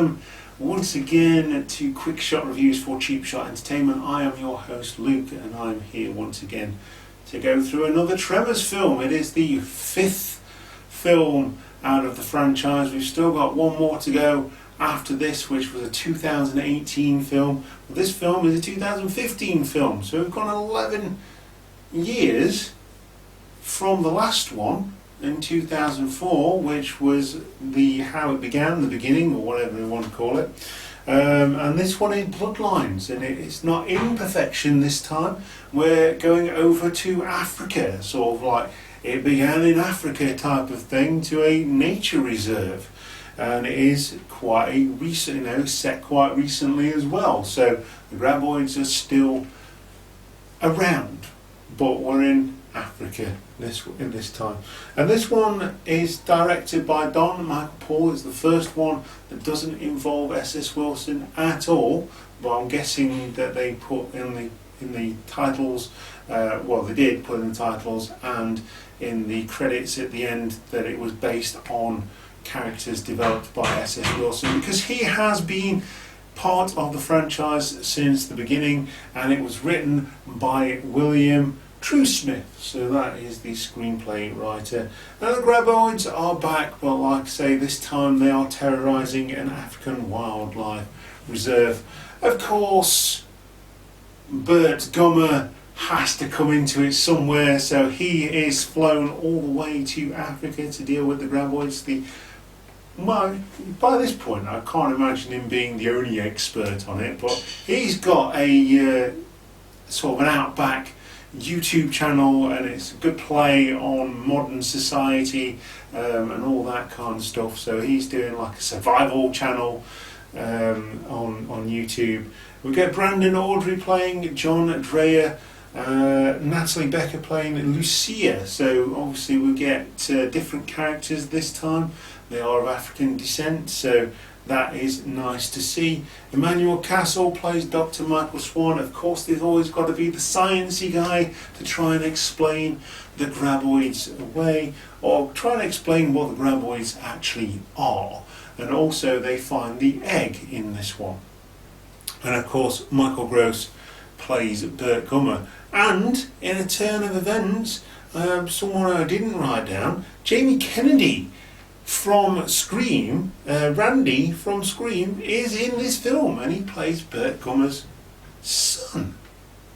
welcome once again to Quick Shot Reviews for Cheap Shot Entertainment. I am your host Luke, and I'm here once again to go through another Tremors film. It is the 5th film out of the franchise. We've still got one more to go after this, which was a 2018 film. Well, this film is a 2015 film, so we've gone 11 years from the last one in 2004, which was how it began, the beginning, or whatever you want to call it. And this one is Bloodlines, and it's not imperfection this time. We're going over to Africa, sort of like it began in Africa type of thing, to a nature reserve. And it is quite a recent, set quite recently as well. So the graboids are still around, but we're in Africa in this time. And this one is directed by Don Michael Paul. It's the first one that doesn't involve SS Wilson at all, but I'm guessing that they put in the titles, they did put in the titles and in the credits at the end that it was based on characters developed by SS Wilson, because he has been part of the franchise since the beginning, and it was written by William Truesmith, so that is the screenplay writer. And the graboids are back, but like I say, this time they are terrorising an African wildlife reserve. Of course, Bert Gummer has to come into it somewhere, so he is flown all the way to Africa to deal with the graboids. By this point, I can't imagine him being the only expert on it, but he's got a sort of an outback YouTube channel, and it's a good play on modern society and all that kind of stuff. So he's doing like a survival channel on YouTube. We get Brandon Audrey playing John Dreyer, Natalie Becker playing Lucia. So obviously we get different characters this time. They are of African descent, so that is nice to see. Emmanuel Castle plays Dr. Michael Swan. Of course, there's always got to be the sciencey guy to try and explain the graboids away, or try and explain what the graboids actually are. And also they find the egg in this one. And of course, Michael Gross plays Bert Gummer. And in a turn of events, someone I didn't write down, Jamie Kennedy from Scream, Randy from Scream, is in this film, and he plays Bert Gummer's son.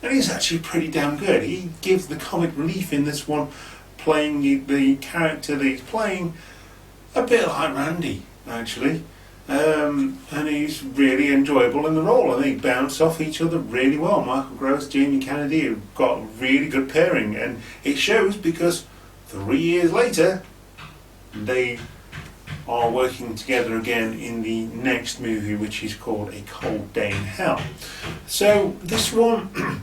And he's actually pretty damn good. He gives the comic relief in this one, playing the character that he's playing a bit like Randy, actually. And he's really enjoyable in the role, and they bounce off each other really well. Michael Gross, Jamie Kennedy have got a really good pairing, and it shows because 3 years later they are working together again in the next movie, which is called A Cold Day in Hell. So this one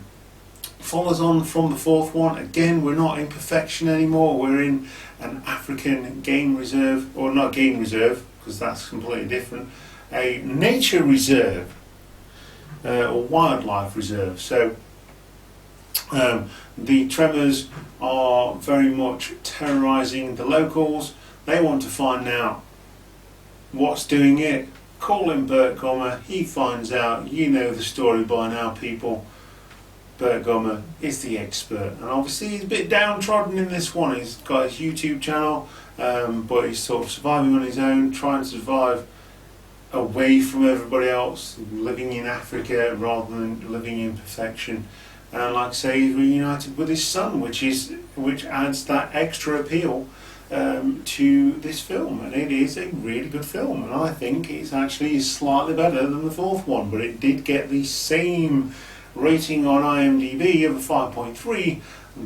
follows on from the fourth one. Again, we're not in perfection anymore. We're in an African game reserve, or not game reserve, because that's completely different, a nature reserve, or wildlife reserve. So the Tremors are very much terrorising the locals. They want to find out what's doing it. Call him Bert Gummer. He finds out. You know the story by now, people. Bert Gummer is the expert, and obviously he's a bit downtrodden in this one. He's got his YouTube channel, but he's sort of surviving on his own, trying to survive away from everybody else, living in Africa rather than living in perfection. And like I say, he's reunited with his son, which adds that extra appeal to this film, and it is a really good film, and I think it's actually slightly better than the fourth one, but it did get the same rating on IMDb of a 5.3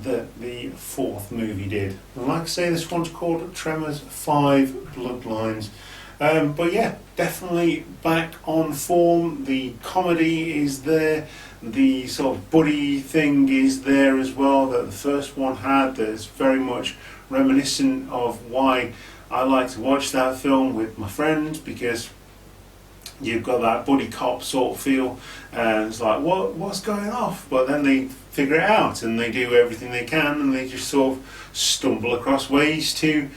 that the fourth movie did. And like I say, this one's called Tremors 5 Bloodlines. But yeah, definitely back on form. The comedy is there, the sort of buddy thing is there as well that the first one had. That's very much reminiscent of why I like to watch that film with my friends, because you've got that buddy cop sort of feel, and it's like, what's going off? But then they figure it out, and they do everything they can, and they just sort of stumble across ways to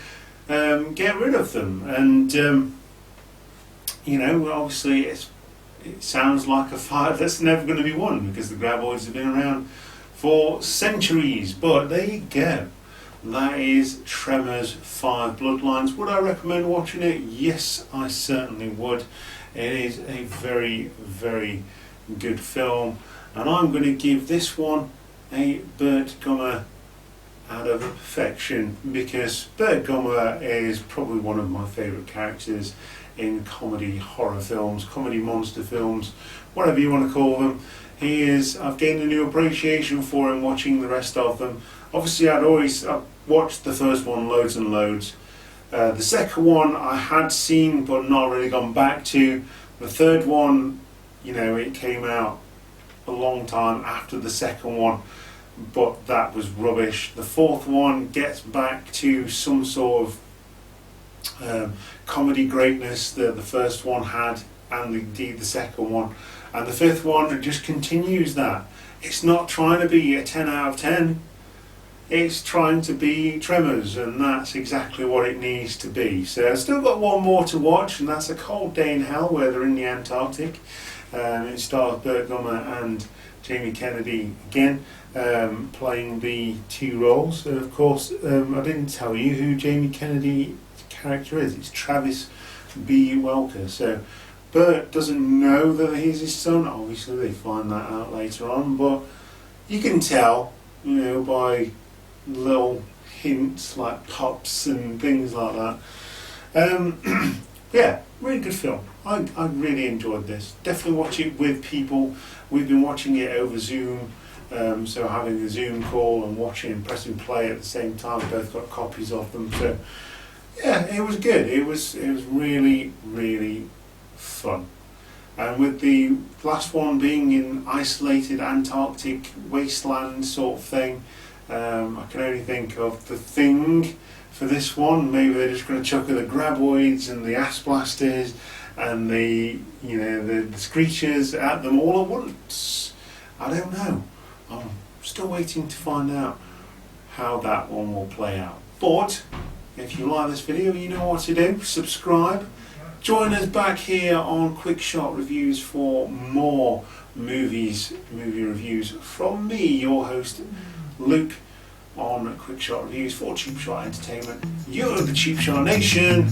get rid of them. And you know, obviously it sounds like a fight that's never going to be won because the graboids have been around for centuries. But there you go. That is Tremors 5 Bloodlines. Would I recommend watching it? Yes, I certainly would. It is a very, very good film. And I'm going to give this one a Bert Gummer out of perfection, because Bert Gummer is probably one of my favourite characters in comedy horror films, comedy monster films, whatever you want to call them. I've gained a new appreciation for him watching the rest of them. Obviously I've watched the first one loads and loads. The second one I had seen but not really gone back to. The third one, you know, it came out a long time after the second one, but that was rubbish. The fourth one gets back to some sort of comedy greatness that the first one had, and indeed the second one. And the fifth one just continues that. It's not trying to be a 10 out of 10. It's trying to be Tremors, and that's exactly what it needs to be. So I've still got one more to watch, and that's A Cold Day in Hell, where they're in the Antarctic. It stars Bert Gummer and Jamie Kennedy again, playing the two roles. And of course, I didn't tell you who Jamie Kennedy's character is. It's Travis B. Welker. So Bert doesn't know that he's his son. Obviously, they find that out later on, but you can tell, you know, by little hints like pops and things like that. Yeah, really good film. I really enjoyed this. Definitely watch it with people. We've been watching it over Zoom, so having a Zoom call and watching and pressing play at the same time. We both got copies of them. So yeah, it was good. It was really, really fun. And with the last one being in isolated Antarctic wasteland sort of thing, I can only think of The Thing for this one. Maybe they're just going to chuck the graboids and the ass blasters and the screechers at them all at once. I don't know. I'm still waiting to find out how that one will play out. But if you like this video, you know what to do. Subscribe. Join us back here on Quick Shot Reviews for more movie reviews from me, your host, Luke, on Quick Shot Reviews for Cheap Shot Entertainment. You're the Cheap Shot Nation.